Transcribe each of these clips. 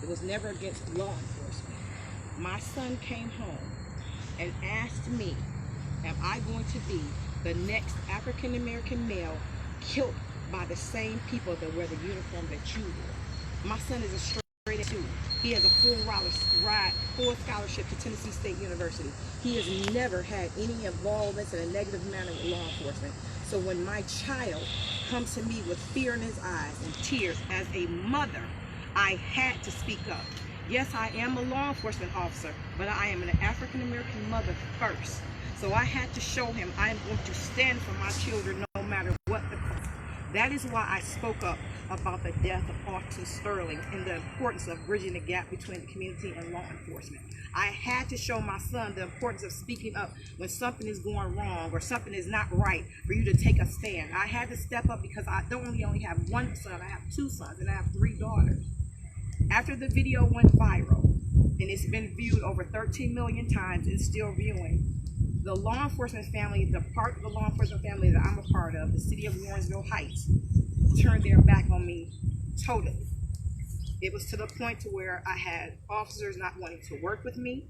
It was never against law enforcement. My son came home and asked me, am I going to be the next African-American male killed by the same people that wear the uniform that you wore? My son is a straight student. He has a full scholarship to Tennessee State University. He has never had any involvement in a negative manner with law enforcement. So when my child comes to me with fear in his eyes and tears, as a mother, I had to speak up. Yes, I am a law enforcement officer, but I am an African-American mother first. So I had to show him I am going to stand for my children no matter what the cost. That is why I spoke up about the death of Officer Sterling and the importance of bridging the gap between the community and law enforcement. I had to show my son the importance of speaking up when something is going wrong or something is not right, for you to take a stand. I had to step up because I don't only have one son, I have two sons and I have 3 daughters. After the video went viral, and it's been viewed over 13 million times and still viewing, the law enforcement family, the part of the law enforcement family that I'm a part of, the city of Warrensville Heights, turned their back on me totally. It was to the point to where I had officers not wanting to work with me.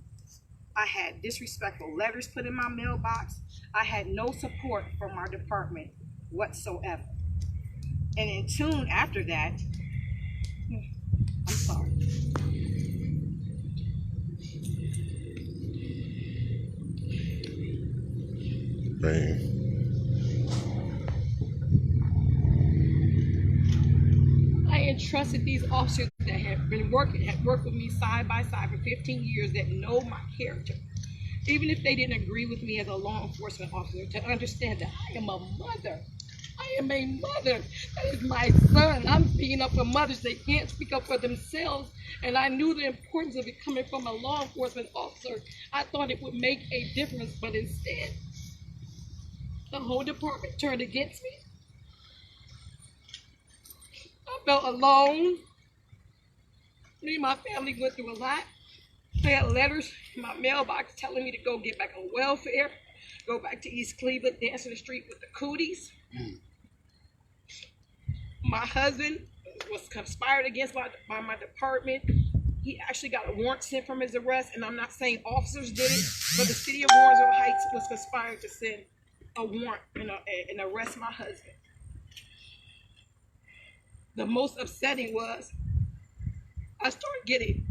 I had disrespectful letters put in my mailbox. I had no support from our department whatsoever. And in tune after that, I'm sorry. Man. I entrusted these officers that had worked with me side by side for 15 years, that know my character, even if they didn't agree with me as a law enforcement officer, to understand that I am a mother. I am a mother. That is my son. I'm speaking up for mothers that can't speak up for themselves, and I knew the importance of it coming from a law enforcement officer. I thought it would make a difference, but instead, the whole department turned against me. I felt alone. Me and my family went through a lot. I had letters in my mailbox telling me to go get back on welfare, go back to East Cleveland, dance in the street with the cooties. My husband was conspired against by my department. He actually got a warrant sent from his arrest, and I'm not saying officers did it, but the city of Warrensville Heights was conspired to send a warrant and arrest my husband. The most upsetting was I started getting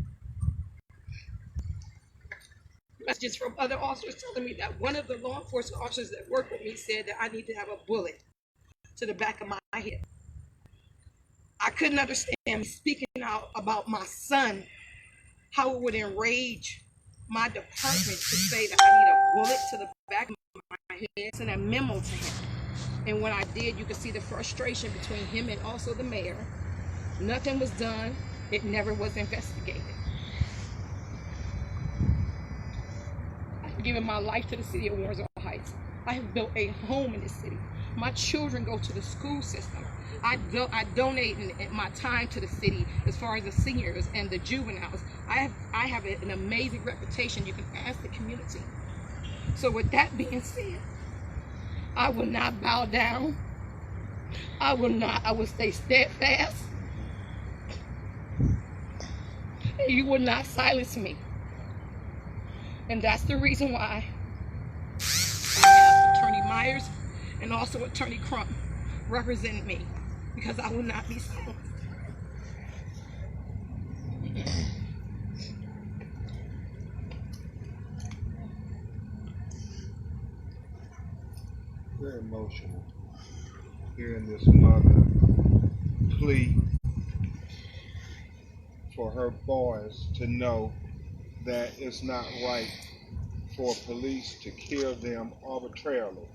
messages from other officers telling me that one of the law enforcement officers that worked with me said that I need to have a bullet to the back of my head. I couldn't understand speaking out about my son, how it would enrage my department to say that I need a bullet to the back of my head. I sent a memo to him. And when I did, you could see the frustration between him and also the mayor. Nothing was done. It never was investigated. I've given my life to the city of Warrensville Heights. I have built a home in this city. My children go to the school system. I donate my time to the city as far as the seniors and the juveniles. I have an amazing reputation. You can ask the community. So with that being said, I will not bow down. I will stay steadfast. And you will not silence me. And that's the reason why I have Attorney Myers and also Attorney Crump representing me, because I will not be silenced. Very emotional hearing this mother plea for her boys to know that it's not right for police to kill them arbitrarily.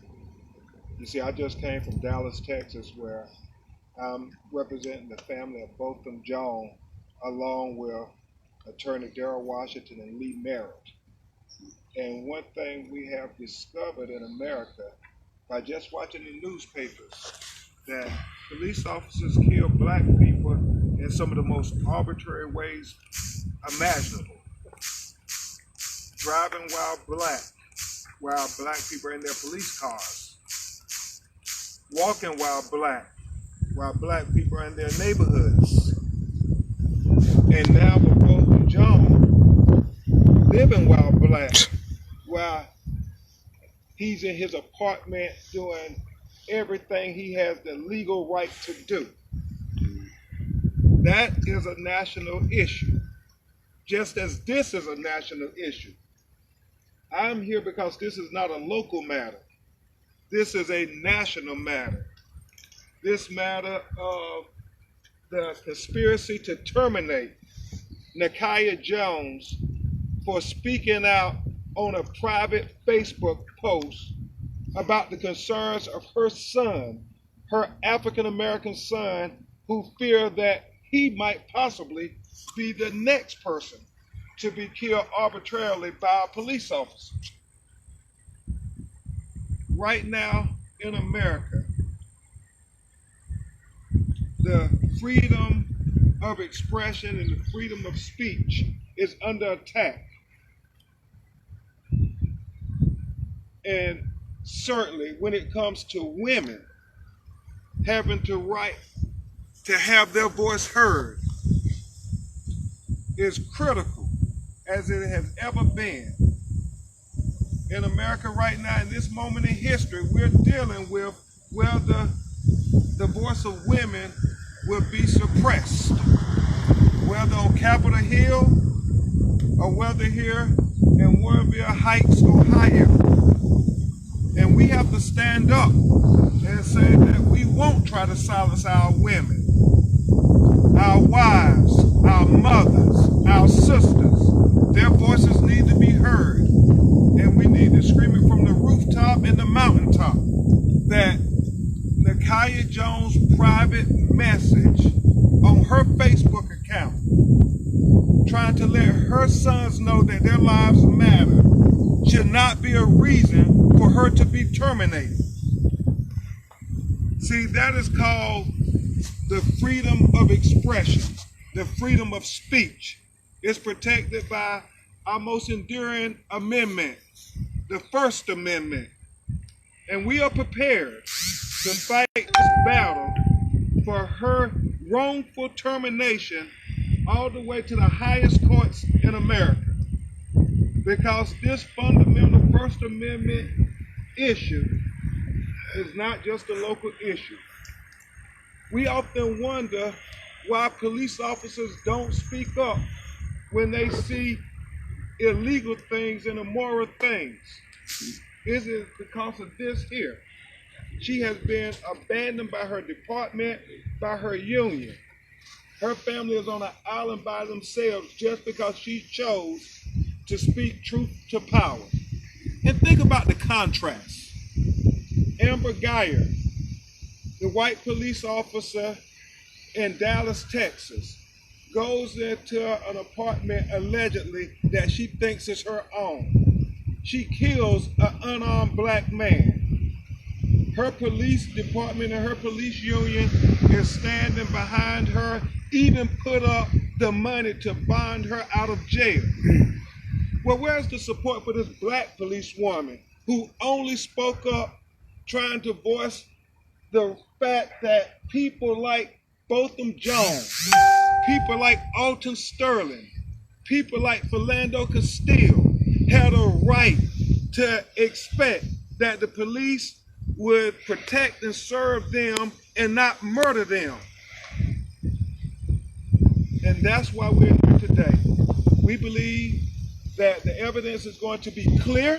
You see, I just came from Dallas, Texas, where I'm representing the family of Botham Jones, along with Attorney Darrell Washington and Lee Merritt. And one thing we have discovered in America by just watching the newspapers, that police officers kill black people in some of the most arbitrary ways imaginable. Driving while black people are in their police cars. Walking while black people are in their neighborhoods. And now He's in his apartment doing everything he has the legal right to do. That is a national issue, just as this is a national issue. I'm here because this is not a local matter. This is a national matter. This matter of the conspiracy to terminate Nakia Jones for speaking out on a private Facebook post about the concerns of her son, her African American son, who fear that he might possibly be the next person to be killed arbitrarily by a police officer. Right now in America, the freedom of expression and the freedom of speech is under attack. And certainly when it comes to women having the right to have their voice heard is critical as it has ever been. In America right now, in this moment in history, we're dealing with whether the voice of women will be suppressed, whether on Capitol Hill or whether here in Warrenville Heights, Ohio. And we have to stand up and say that we won't try to silence our women, our wives, our mothers, our sisters. Their voices need to be heard. And we need to scream it from the rooftop and the mountaintop that Nakia Jones' private message on her Facebook account, trying to let her sons know that their lives matter, should not be a reason for her to be terminated. See, that is called the freedom of expression, the freedom of speech. It's protected by our most enduring amendment, the First Amendment. And we are prepared to fight this battle for her wrongful termination all the way to the highest courts in America. Because this fundamental First Amendment issue is not just a local issue. We often wonder why police officers don't speak up when they see illegal things and immoral things. Is it because of this here? She has been abandoned by her department, by her union. Her family is on an island by themselves just because she chose to speak truth to power. And think about the contrast. Amber Geyer, the white police officer in Dallas, Texas, goes into an apartment allegedly that she thinks is her own. She kills an unarmed black man. Her police department and her police union is standing behind her, even put up the money to bond her out of jail. Well, where's the support for this black policewoman who only spoke up trying to voice the fact that people like Botham Jones, people like Alton Sterling, people like Philando Castile had a right to expect that the police would protect and serve them and not murder them. And that's why we're here today. We believe that the evidence is going to be clear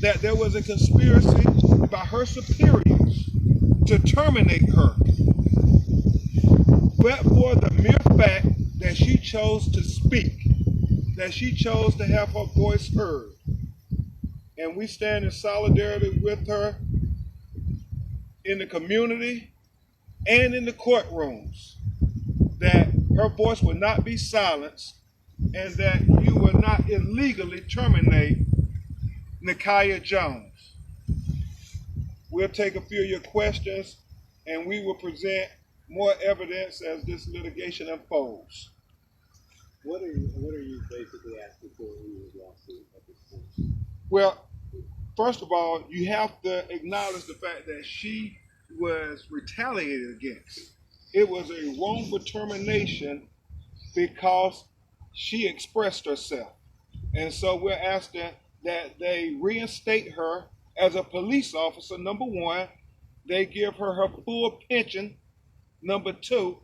that there was a conspiracy by her superiors to terminate her, but for the mere fact that she chose to speak, that she chose to have her voice heard. And we stand in solidarity with her in the community and in the courtrooms, that her voice will not be silenced and that you will not illegally terminate Nakia Jones. We'll take a few of your questions and we will present more evidence as this litigation unfolds. What are you basically asking for in your lawsuit at this point? Well, first of all, you have to acknowledge the fact that she was retaliated against. It was a wrongful termination because she expressed herself. And so we're asking that they reinstate her as a police officer, number one, they give her full pension, number two,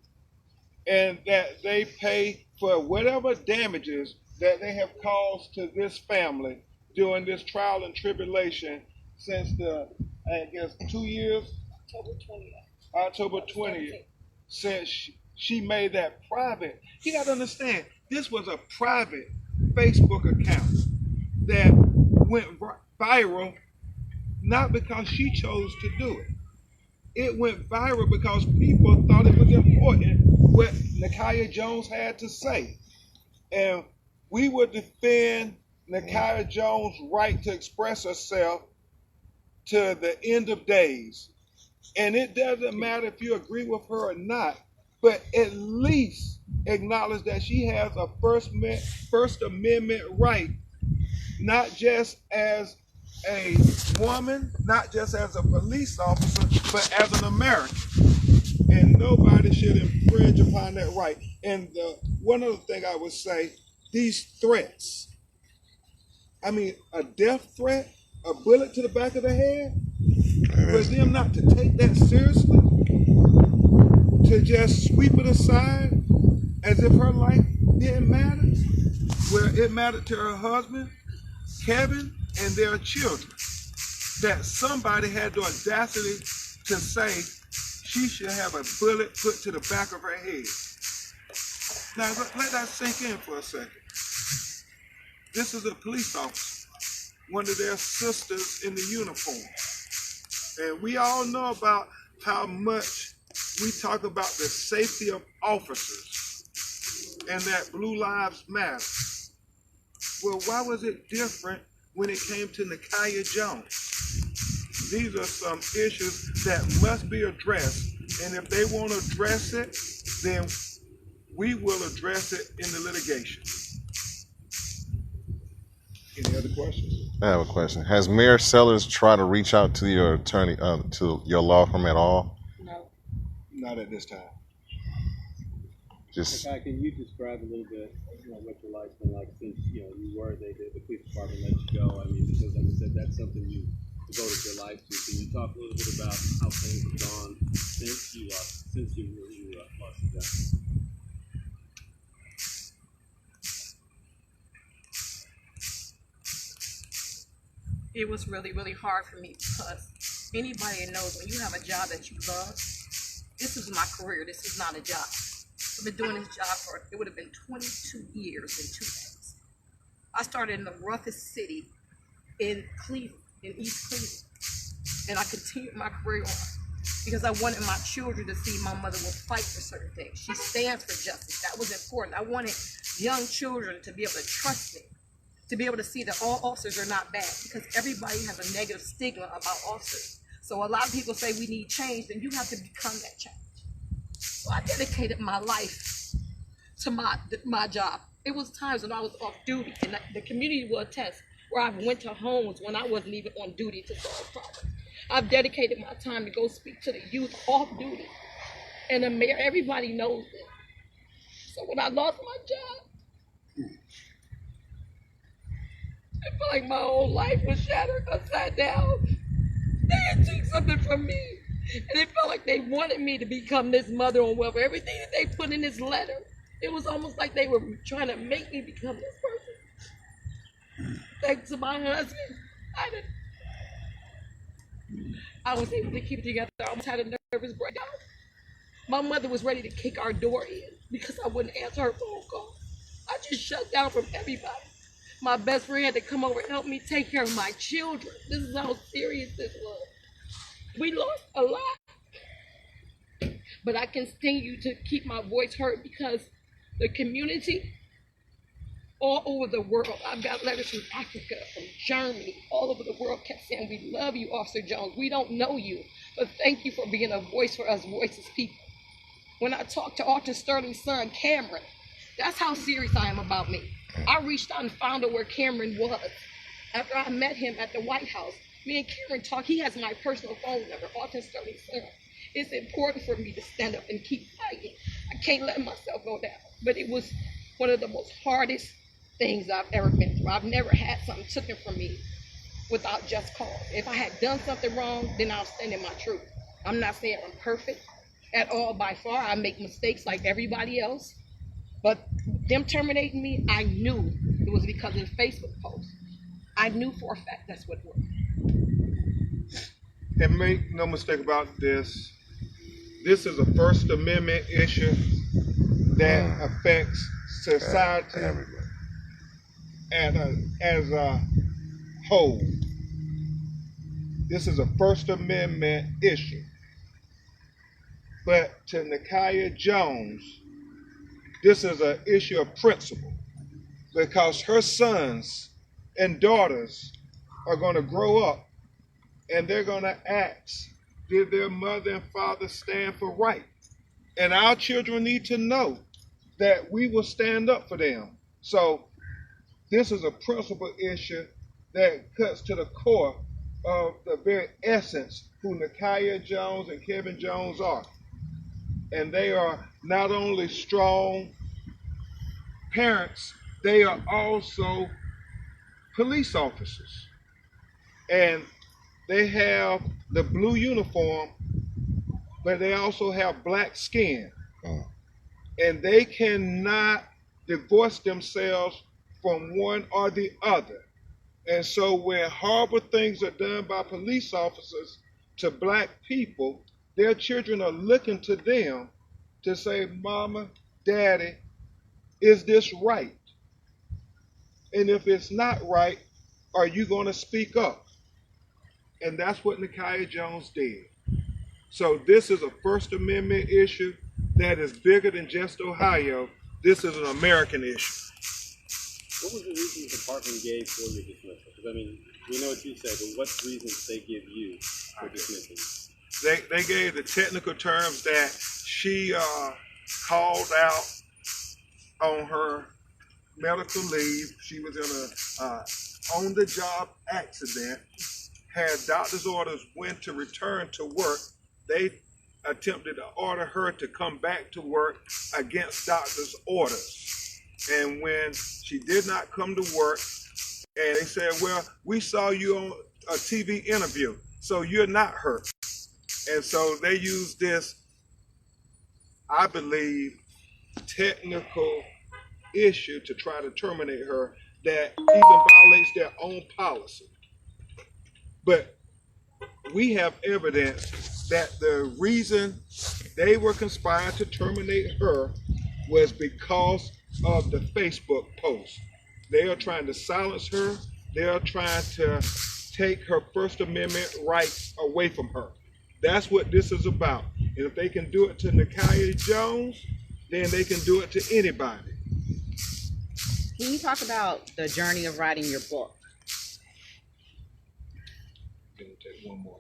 and that they pay for whatever damages that they have caused to this family during this trial and tribulation since I guess 2 years, October 20th, since she made that private. You got to understand, this was a private Facebook account that went viral, not because she chose to do it. It went viral because people thought it was important what Nakia Jones had to say. And we would defend Nakia Jones' right to express herself to the end of days. And it doesn't matter if you agree with her or not, but at least acknowledge that she has a First Amendment right, not just as a woman, not just as a police officer, but as an American. And nobody should infringe upon that right. And one other thing I would say, these threats, I mean, a death threat, a bullet to the back of the head, for them not to take that seriously, to just sweep it aside as if her life didn't matter, where it mattered to her husband, Kevin, and their children, that somebody had the audacity to say she should have a bullet put to the back of her head. Now, let that sink in for a second. This is a police officer, one of their sisters in the uniform. And we all know about how much we talk about the safety of officers and that Blue Lives Matter. Well, why was it different when it came to Nakia Jones? These are some issues that must be addressed. And if they won't address it, then we will address it in the litigation. Any other questions? I have a question. Has Mayor Sellers tried to reach out to your attorney, to your law firm at all? No. Not at this time. Just Nakia, can you describe a little bit, what your life's been like since you were the police department let you go? I mean, because like I said, that's something you devoted your life to. Can you talk a little bit about how things have gone since you lost your job? It was really, really hard for me because anybody that knows when you have a job that you love, this is my career. This is not a job. I've been doing this job for, it would have been 22 years in 2 days. I started in the roughest city in Cleveland, in East Cleveland. And I continued my career on because I wanted my children to see my mother will fight for certain things. She stands for justice. That was important. I wanted young children to be able to trust me, to be able to see that all officers are not bad, because everybody has a negative stigma about officers. So a lot of people say we need change, then you have to become that change. So I dedicated my life to my job. It was times when I was off duty, and the community will attest, where I went to homes when I wasn't even on duty to solve problems. I've dedicated my time to go speak to the youth off duty. And the mayor, everybody knows it. So when I lost my job, I felt like my whole life was shattered upside down. They had taken something from me. And it felt like they wanted me to become this mother on welfare. Everything that they put in this letter, it was almost like they were trying to make me become this person. Thanks to my husband, I was able to keep it together. I almost had a nervous breakdown. My mother was ready to kick our door in because I wouldn't answer her phone call. I just shut down from everybody. My best friend had to come over and help me take care of my children. This is how serious this was. We lost a lot, but I continue to keep my voice heard because the community all over the world, I've got letters from Africa, from Germany, all over the world kept saying, we love you, Officer Jones. We don't know you, but thank you for being a voice for us voiceless people. When I talked to Alton Sterling's son, Cameron, that's how serious I am about me. I reached out and found out where Cameron was. After I met him at the White House, me and Cameron talked. He has my personal phone number, Alton Sterling's son. It's important for me to stand up and keep fighting. I can't let myself go down. But it was one of the most hardest things I've ever been through. I've never had something taken from me without just cause. If I had done something wrong, then I'll stand in my truth. I'm not saying I'm perfect at all by far. I make mistakes like everybody else. But them terminating me, I knew it was because of the Facebook post. I knew for a fact that's what it was. And make no mistake about this. This is a First Amendment issue that affects society as a whole. This is a First Amendment issue. But to Nakia Jones, this is an issue of principle because her sons and daughters are going to grow up and they're going to ask, did their mother and father stand for right? And our children need to know that we will stand up for them. So this is a principle issue that cuts to the core of the very essence who Nakia Jones and Kevin Jones are. And they are not only strong parents, they are also police officers. And they have the blue uniform, but they also have black skin. And they cannot divorce themselves from one or the other. And so when horrible things are done by police officers to black people, their children are looking to them to say, Mama, Daddy, is this right? And if it's not right, are you going to speak up? And that's what Nakia Jones did. So this is a First Amendment issue that is bigger than just Ohio. This is an American issue. What was the reason the department gave for your dismissal? Because I mean, we know what you said, but what reasons they give you for dismissing? They gave the technical terms that she called out on her medical leave. She was in a on-the-job accident, had doctor's orders when to return to work. They attempted to order her to come back to work against doctor's orders. And when she did not come to work, and they said, well, we saw you on a TV interview, so you're not hurt. And so they used this, I believe, technical issue to try to terminate her that even violates their own policy. But we have evidence that the reason they were conspiring to terminate her was because of the Facebook post. They are trying to silence her. They are trying to take her First Amendment rights away from her. That's what this is about. And if they can do it to Nakia Jones, then they can do it to anybody. Can you talk about the journey of writing your book? Gonna take one more.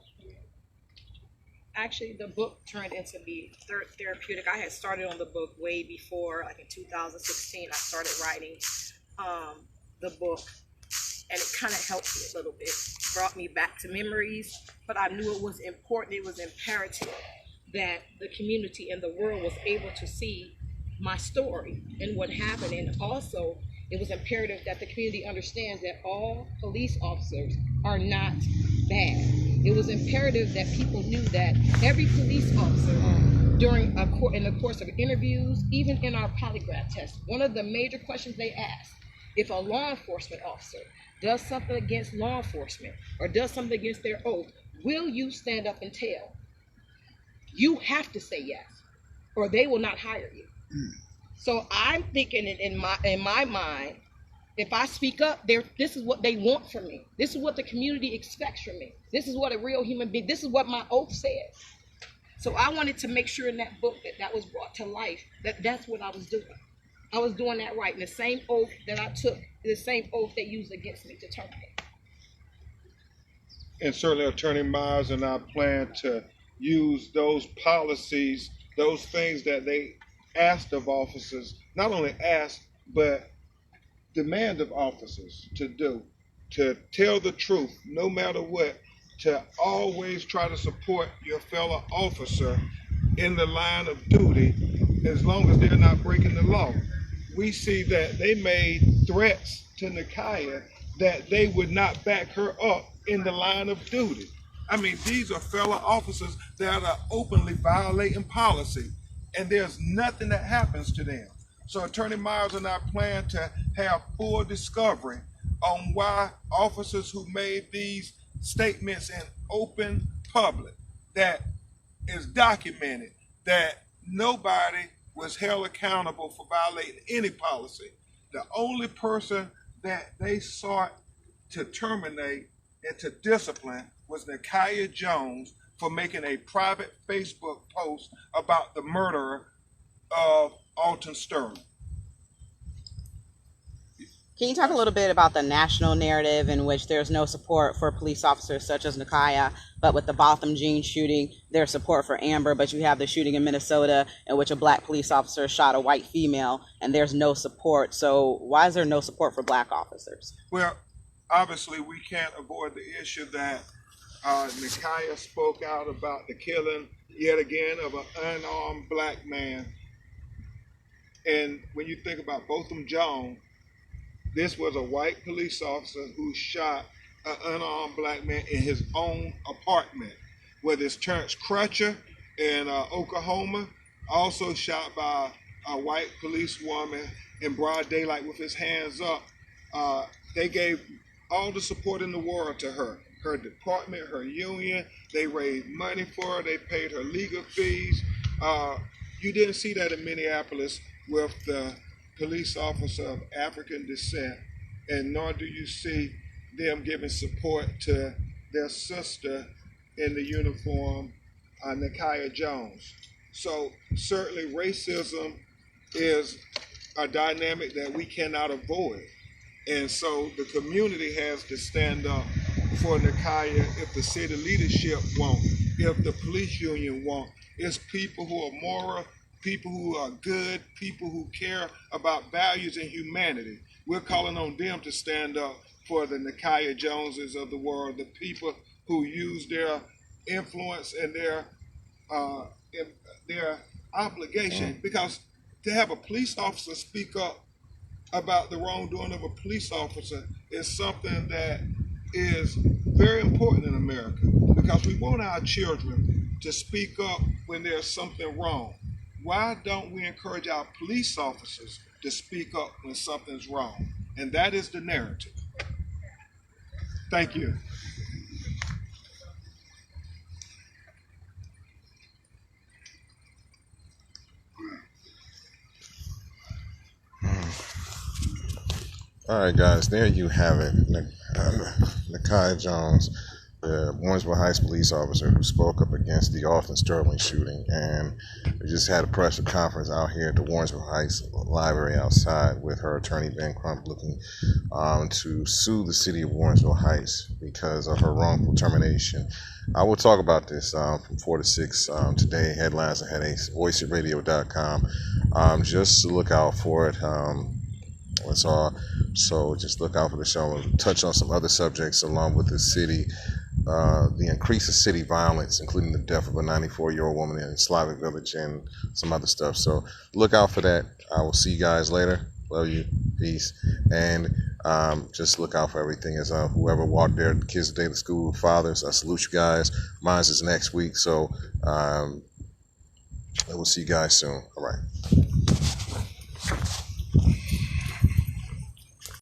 Actually, the book turned into be therapeutic. I had started on the book way before, like in 2016. I started writing the book, and it kind of helped me a little bit, brought me back to memories. But I knew it was important, it was imperative that the community and the world was able to see my story and what happened. And also, it was imperative that the community understands that all police officers are not bad. It was imperative that people knew that every police officer in the course of interviews, even in our polygraph test, one of the major questions they ask, if a law enforcement officer does something against law enforcement or does something against their oath, will you stand up and tell? You have to say yes, or they will not hire you. So I'm thinking in my mind, if I speak up, this is what they want from me. This is what the community expects from me. This is what a real human being, this is what my oath says. So I wanted to make sure in that book that was brought to life, that's what I was doing. I was doing that right. And the same oath that I took, the same oath they used against me to terminate. And certainly Attorney Myers and I plan to use those policies, those things that they asked of officers, not only asked, but demand of officers to do, to tell the truth no matter what, to always try to support your fellow officer in the line of duty as long as they're not breaking the law. We see that they made threats to Nakia that they would not back her up in the line of duty. I mean, these are fellow officers that are openly violating policy, and there's nothing that happens to them. So Attorney Myers and I plan to have full discovery on why officers who made these statements in open public, that is documented, that nobody was held accountable for violating any policy. The only person that they sought to terminate and to discipline was Nakia Jones for making a private Facebook post about the murder of Alton Sterling. Can you talk a little bit about the national narrative in which there's no support for police officers such as Nakia, but with the Botham Jean shooting, there's support for Amber, but you have the shooting in Minnesota in which a black police officer shot a white female, and there's no support. So why is there no support for black officers? Well, obviously we can't avoid the issue that Nakia spoke out about the killing yet again of an unarmed black man. And when you think about Botham Jean, this was a white police officer who shot an unarmed black man in his own apartment. Whether it's Terrence Crutcher in Oklahoma, also shot by a white policewoman in broad daylight with his hands up. They gave all the support in the world to her department, her union. They raised money for her. They paid her legal fees. You didn't see that in Minneapolis with the police officer of African descent, and nor do you see them giving support to their sister in the uniform, Nakia Jones. So certainly racism is a dynamic that we cannot avoid. And so the community has to stand up for Nakia if the city leadership won't, if the police union won't. It's people who are moral, people who are good, people who care about values and humanity. We're calling on them to stand up for the Nakia Joneses of the world, the people who use their influence and their obligation. Because to have a police officer speak up about the wrongdoing of a police officer is something that is very important in America, because we want our children to speak up when there's something wrong. Why don't we encourage our police officers to speak up when something's wrong? And that is the narrative. Thank you. All right, guys, there you have it. Nakia Jones, the Warrensville Heights police officer who spoke up against the Alton Sterling shooting. And we just had a press conference out here at the Warrensville Heights Library outside with her attorney, Ben Crump, looking to sue the city of Warrensville Heights because of her wrongful termination. I will talk about this from 4 to 6 today. Headlines ahead at voiceradio.com. Just look out for it. That's all. So just look out for the show and touch on some other subjects along with the city, the increase of city violence, including the death of a 94-year-old woman in Slavic Village and some other stuff. So look out for that. I will see you guys later. Love you. Peace. And just look out for everything. As whoever walked their kids today to school, fathers, I salute you guys. Mine's is next week. So we'll see you guys soon. All right.